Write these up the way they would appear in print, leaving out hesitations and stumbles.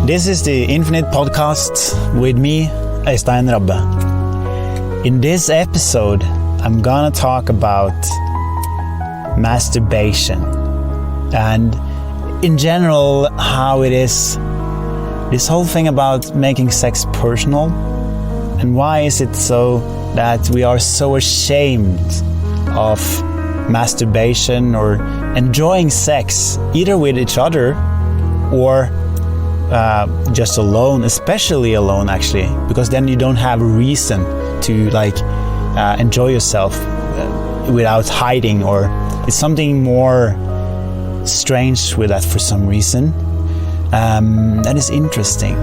This is the Infinite Podcast with me, Øystein Rabbe. In this episode, I'm gonna talk about masturbation and in general how it is, this whole thing about making sex personal, and why is it so that we are so ashamed of masturbation or enjoying sex either with each other or just alone, especially alone actually, because then you don't have a reason to enjoy yourself without hiding, or it's something more strange with that for some reason. That is interesting.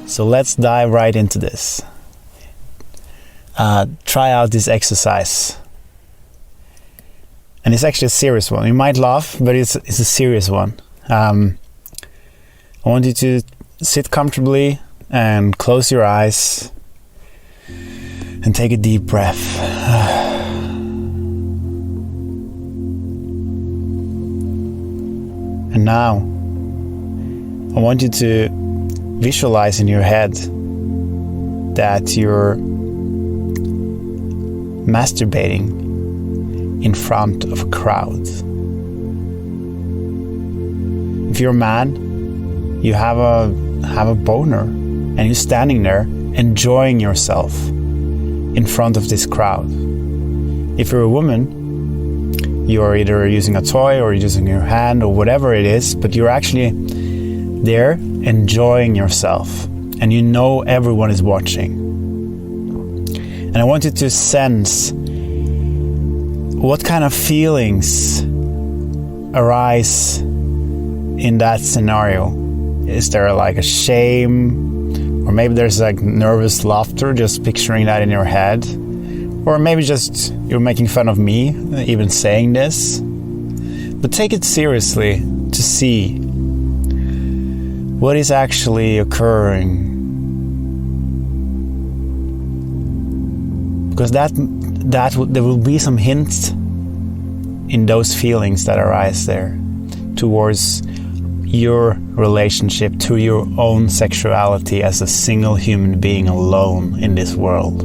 So let's dive right into this. Try out this exercise. And it's actually a serious one. You might laugh, but it's a serious one. I want you to sit comfortably and close your eyes and take a deep breath. And now, I want you to visualize in your head that you're masturbating in front of a crowd. If you're a man, you have a boner and you're standing there enjoying yourself in front of this crowd. If you're a woman, you're either using a toy or using your hand or whatever it is, but you're actually there enjoying yourself, and you know everyone is watching. And I want you to sense what kind of feelings arise in that scenario. Is there like a shame, or maybe there's like nervous laughter, just picturing that in your head, or maybe just you're making fun of me even saying this. But take it seriously to see what is actually occurring, because there will be some hints in those feelings that arise there towards your relationship to your own sexuality as a single human being alone in this world.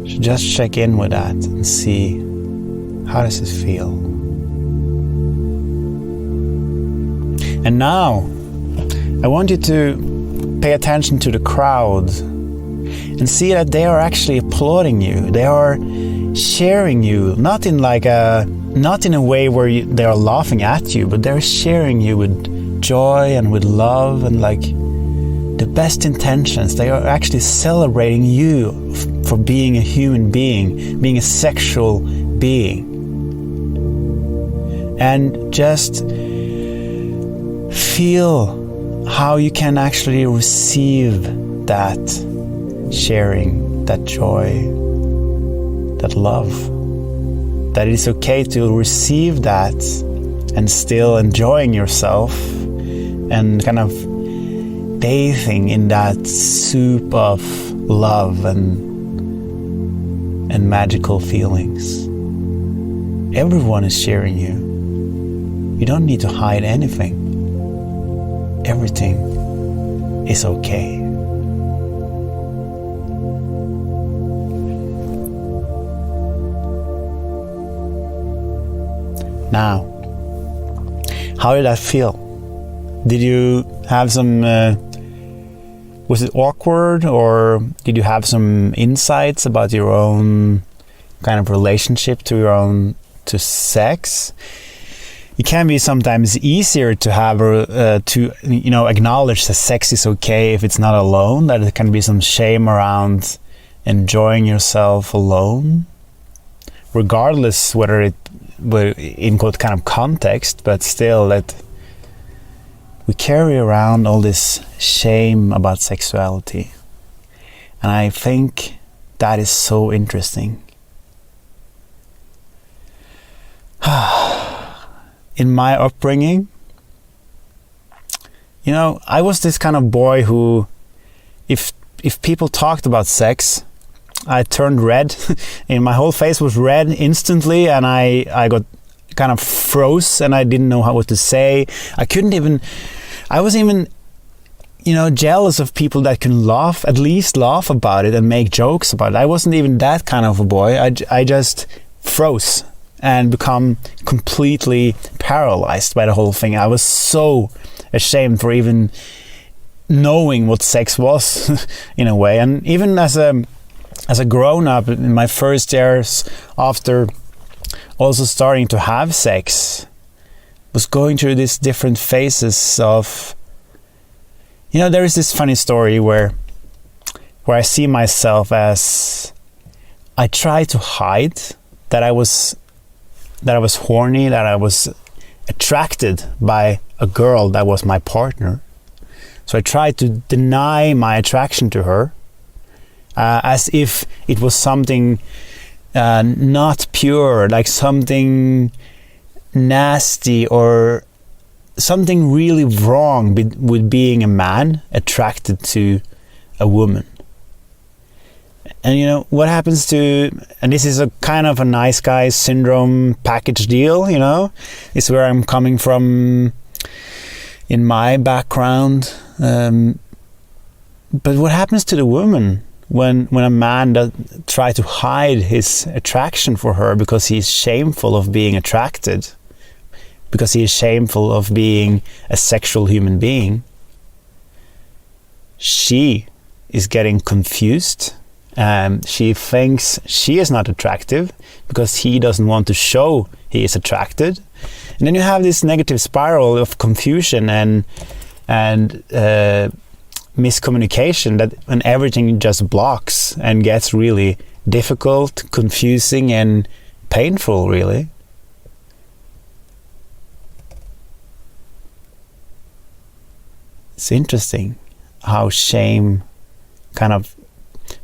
So just check in with that and see, how does it feel? And now, I want you to pay attention to the crowd and see that they are actually applauding you. They are sharing you, not in a way where they are laughing at you, but they're sharing you with joy and with love and the best intentions. They are actually celebrating you for being a human being, being a sexual being. And just feel how you can actually receive that sharing, that joy, that love. That it is okay to receive that and still enjoying yourself and kind of bathing in that soup of love and magical feelings. Everyone is sharing you. You don't need to hide anything. Everything is okay. Now, how did that feel? Did you have some, was it awkward, or did you have some insights about your own kind of relationship to sex? It can be sometimes easier to have acknowledge that sex is okay if it's not alone, that there can be some shame around enjoying yourself alone, regardless whether it in what kind of context, but still that we carry around all this shame about sexuality. And I think that is so interesting. in my upbringing, I was this kind of boy who, if people talked about sex, I turned red and my whole face was red instantly, and I got kind of froze and I didn't know what to say. I was even jealous of people that can at least laugh about it and make jokes about it. I wasn't even that kind of a boy. I just froze and become completely paralyzed by the whole thing. I was so ashamed for even knowing what sex was in a way. And even as a grown-up in my first years after also starting to have sex, was going through these different phases of, there is this funny story where I see myself as, I try to hide that I was horny, that I was attracted by a girl that was my partner. So I tried to deny my attraction to her, as if it was something not pure, like something nasty or something really wrong with being a man attracted to a woman. And what happens to, and this is a kind of a nice guy syndrome package deal, it's where I'm coming from in my background. But what happens to the woman when a man tries to hide his attraction for her because he's shameful of being attracted, because he is shameful of being a sexual human being? She is getting confused. She thinks she is not attractive because he doesn't want to show he is attracted. And then you have this negative spiral of confusion and miscommunication, that when everything just blocks and gets really difficult, confusing and painful, really. It's interesting how shame kind of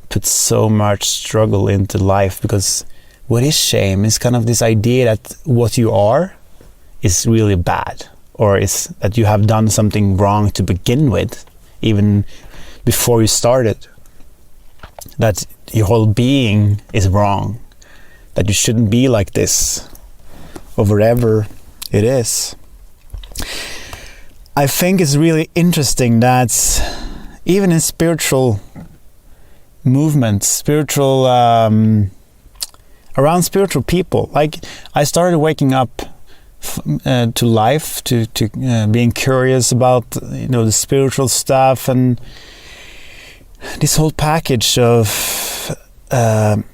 puts so much struggle into life, because what is shame is kind of this idea that what you are is really bad, or is that you have done something wrong to begin with, even before you started, that your whole being is wrong, that you shouldn't be like this, or whatever it is. I think it's really interesting that even in spiritual movements, around spiritual people, like I started waking up to life, to being curious about the spiritual stuff, and this whole package of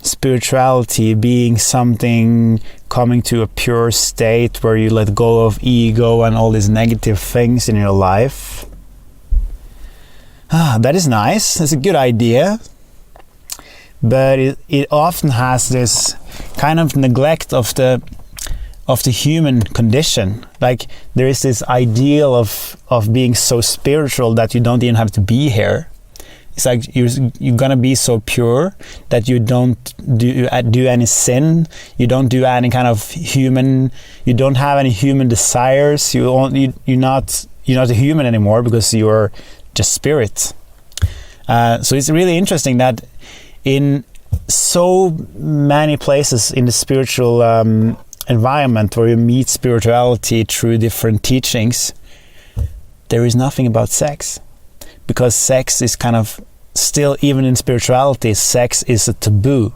spirituality being something coming to a pure state where you let go of ego and all these negative things in your life. That is nice. That's a good idea. But it often has this kind of neglect of the human condition. Like there is this ideal of being so spiritual that you don't even have to be here. It's like you're gonna be so pure that you don't do any sin. You don't do any kind of human. You don't have any human desires. You're not a human anymore because you're just spirit. So it's really interesting that in so many places in the spiritual environment where you meet spirituality through different teachings, there is nothing about sex, because sex is kind of still, even in spirituality, sex is a taboo.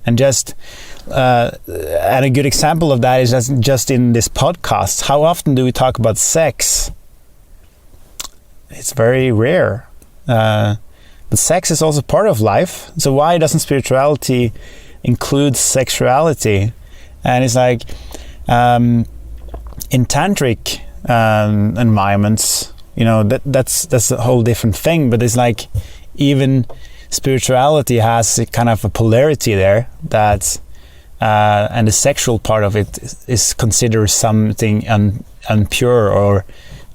And and a good example of that is just in this podcast. How often do we talk about sex? It's very rare. But sex is also part of life. So why doesn't spirituality include sexuality? And it's like in tantric environments, that's a whole different thing. But it's like even spirituality has a kind of a polarity there, that and the sexual part of it is considered something impure or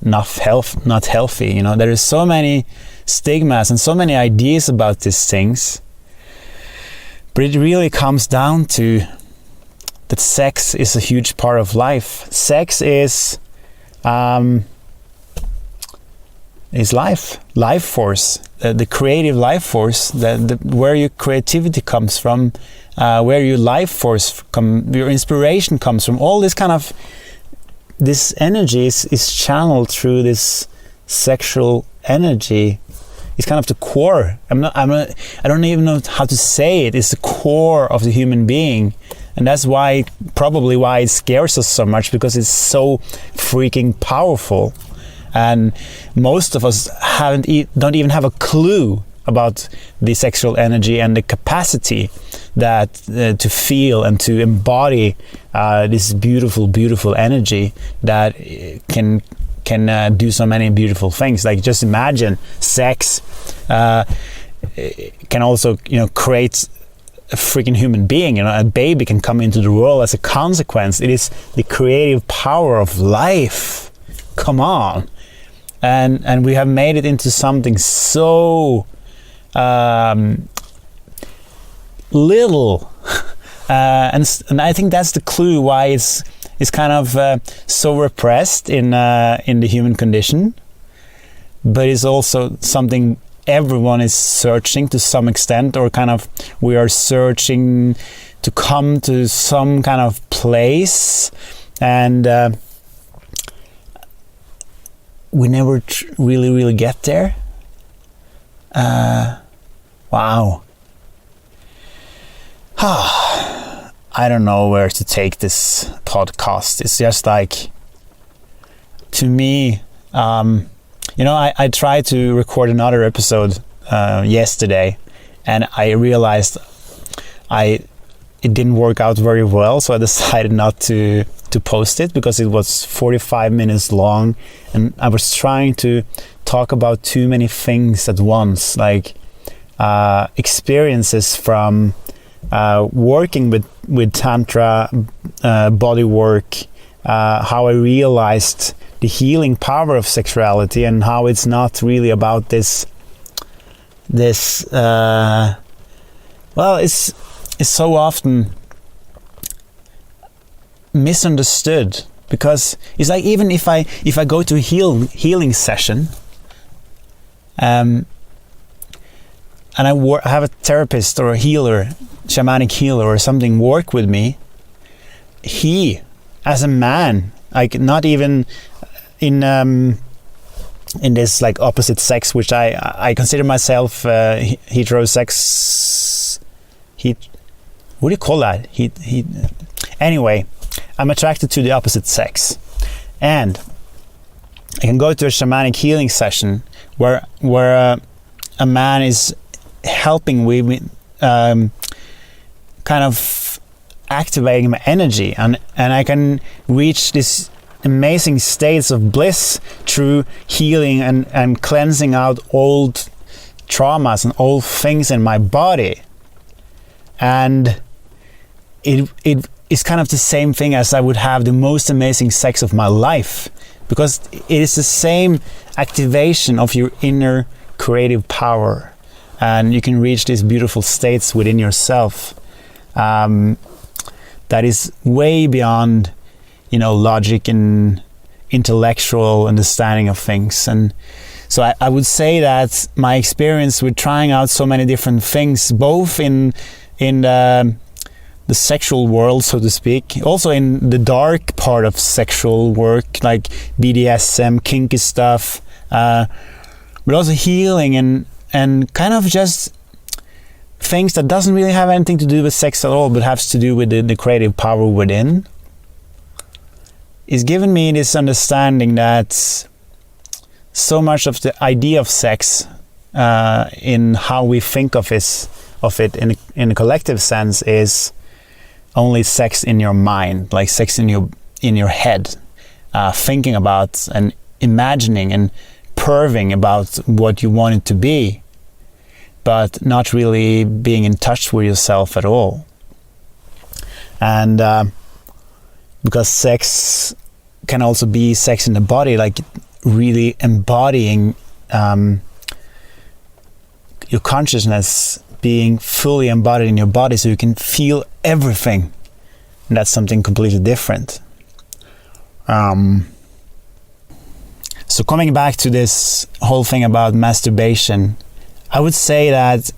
not healthy. There is so many stigmas and so many ideas about these things, but it really comes down to that sex is a huge part of life. Sex is life force, the creative life force, where your creativity comes from, where your life force your inspiration comes from. All this kind of this energy is channeled through this sexual energy. It's kind of the core. I don't even know how to say it. It's the core of the human being. And that's probably why it scares us so much, because it's so freaking powerful. And most of us don't even have a clue about the sexual energy and the capacity that to feel and to embody this beautiful, beautiful energy that can do so many beautiful things. Like, just imagine sex can also, create a freaking human being. A baby can come into the world as a consequence. It is the creative power of life. Come on. And we have made it into something so little, and I think that's the clue why it's kind of so repressed in the human condition. But it's also something everyone is searching to some extent, or kind of we are searching to come to some kind of place, and we never really get there. Wow. I don't know where to take this podcast. It's just like, to me, I tried to record another episode yesterday, and I realized it didn't work out very well, so I decided not to post it, because it was 45 minutes long, and I was trying to talk about too many things at once, like experiences from working with Tantra, body work, how I realized the healing power of sexuality, and how it's not really about this it's so often misunderstood, because it's like, even if I go to a healing session, and I have a therapist or a healer, shamanic healer or something, work with me, he, as a man, like, not even in this like opposite sex, which I consider myself heterosex. What do you call that? Anyway, I'm attracted to the opposite sex, and I can go to a shamanic healing session where a man is helping me, kind of activating my energy, and I can reach this amazing states of bliss through healing and cleansing out old traumas and old things in my body. And it is kind of the same thing as I would have the most amazing sex of my life, because it is the same activation of your inner creative power, and you can reach these beautiful states within yourself that is way beyond logic and intellectual understanding of things. And so I would say that my experience with trying out so many different things, both in the sexual world, so to speak, also in the dark part of sexual work, like BDSM, kinky stuff, but also healing and kind of just things that doesn't really have anything to do with sex at all, but has to do with the creative power within, is given me this understanding that so much of the idea of sex, in how we think of it in a collective sense, is only sex in your mind, like sex in your head, thinking about and imagining and perving about what you want it to be, but not really being in touch with yourself at all. And because sex can also be sex in the body, like really embodying your consciousness being fully embodied in your body, so you can feel everything that's something completely different. So coming back to this whole thing about masturbation, I would say that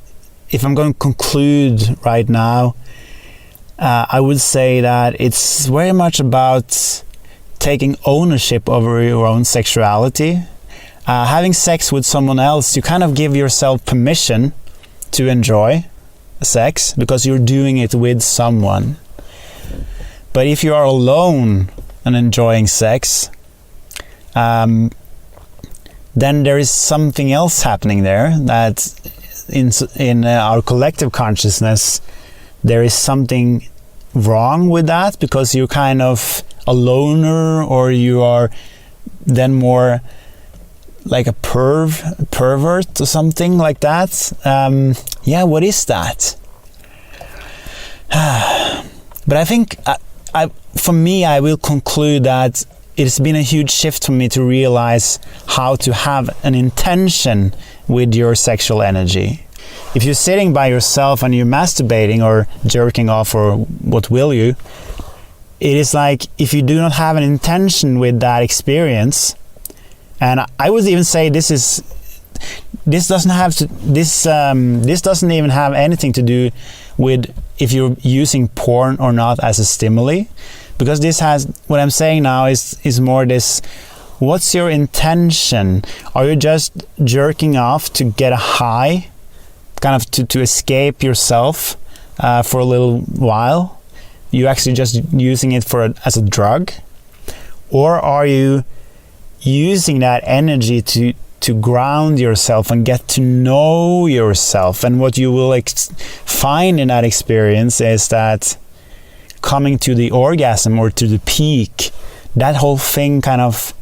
if I'm going to conclude right now, I would say that it's very much about taking ownership over your own sexuality. Having sex with someone else, you kind of give yourself permission to enjoy sex because you're doing it with someone. But if you are alone and enjoying sex, then there is something else happening there, that in our collective consciousness there is something wrong with that, because you're kind of a loner, or you are then more like a pervert or something like that. What is that? But I think for me, I will conclude that it's been a huge shift for me to realize how to have an intention with your sexual energy. If you're sitting by yourself and you're masturbating or jerking off or what will you, it is like if you do not have an intention with that experience, and I would even say this doesn't even have anything to do with if you're using porn or not as a stimuli, because what I'm saying now is more this: what's your intention? Are you just jerking off to get a high, kind of to escape yourself for a little while? You actually just using it as a drug? Or are you using that energy to ground yourself and get to know yourself? And what you will find in that experience is that coming to the orgasm or to the peak, that whole thing kind of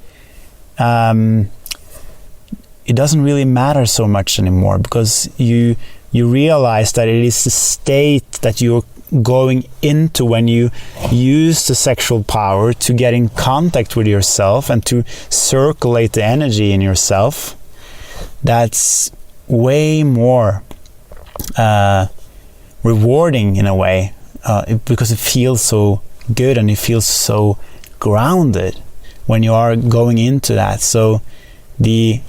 it doesn't really matter so much anymore, because you realize that it is the state that you're going into when you use the sexual power to get in contact with yourself and to circulate the energy in yourself. That's way more rewarding in a way, because it feels so good and it feels so grounded when you are going into that. So the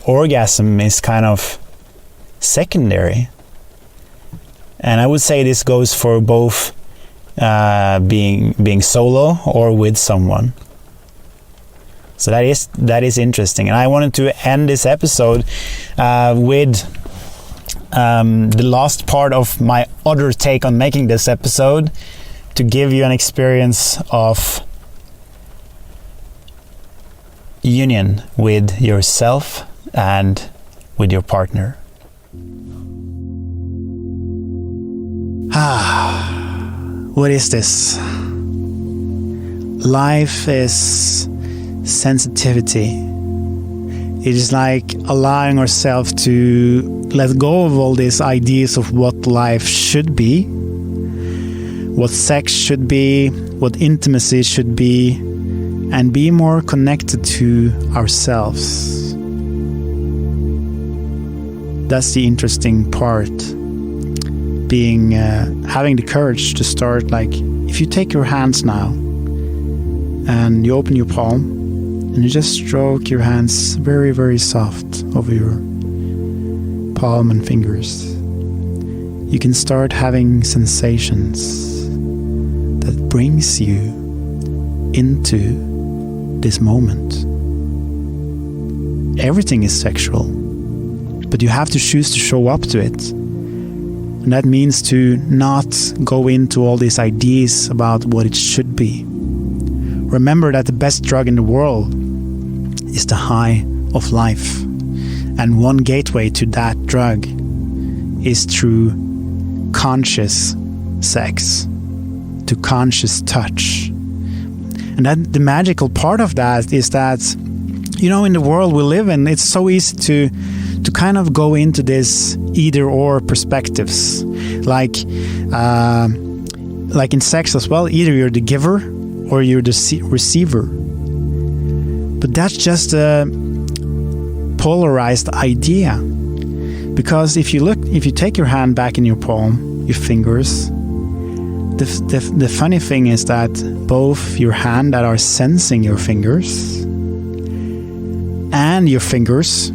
orgasm is kind of secondary. And I would say this goes for both being solo or with someone. So that is interesting. And I wanted to end this episode with the last part of my other take on making this episode, to give you an experience of union with yourself and with your partner. What is this? Life is sensitivity. It is like allowing ourselves to let go of all these ideas of what life should be, what sex should be, what intimacy should be, and be more connected to ourselves. That's the interesting part. Having the courage to start, like, if you take your hands now and you open your palm and you just stroke your hands very, very soft over your palm and fingers, you can start having sensations that brings you into this moment. Everything is sexual, but you have to choose to show up to it. And that means to not go into all these ideas about what it should be. Remember that the best drug in the world is the high of life. And one gateway to that drug is through conscious sex, to conscious touch. And that the magical part of that is that, in the world we live in, it's so easy to kind of go into this either or perspectives, like in sex as well. Either you're the giver or you're the receiver, but that's just a polarized idea. Because if you take your hand back in your palm, your fingers, the funny thing is that both your hand that are sensing your fingers and your fingers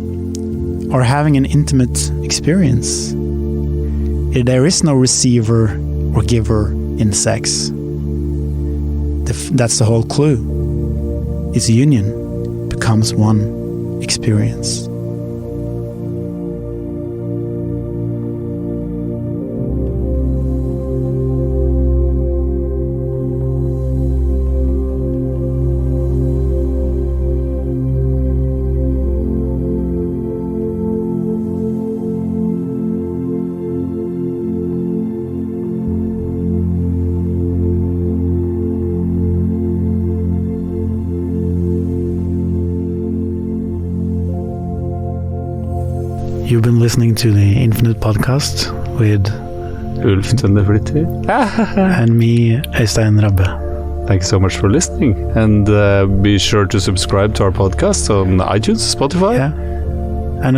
are having an intimate experience. There is no receiver or giver in sex. That's the whole clue. It's union, becomes one experience. You've been listening to the Infinite Podcast with Ulf Tønderflytter. and me, Øystein Rabbe. Thanks so much for listening. And be sure to subscribe to our podcast on iTunes, Spotify. Yeah. And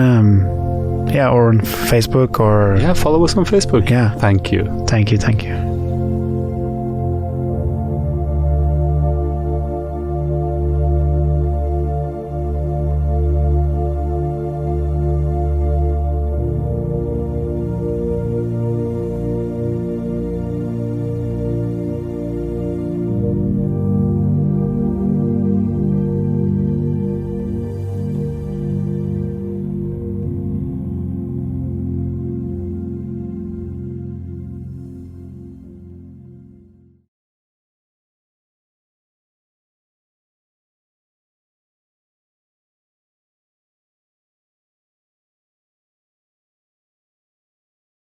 or on Facebook or... Yeah, follow us on Facebook. Yeah. Thank you. Thank you.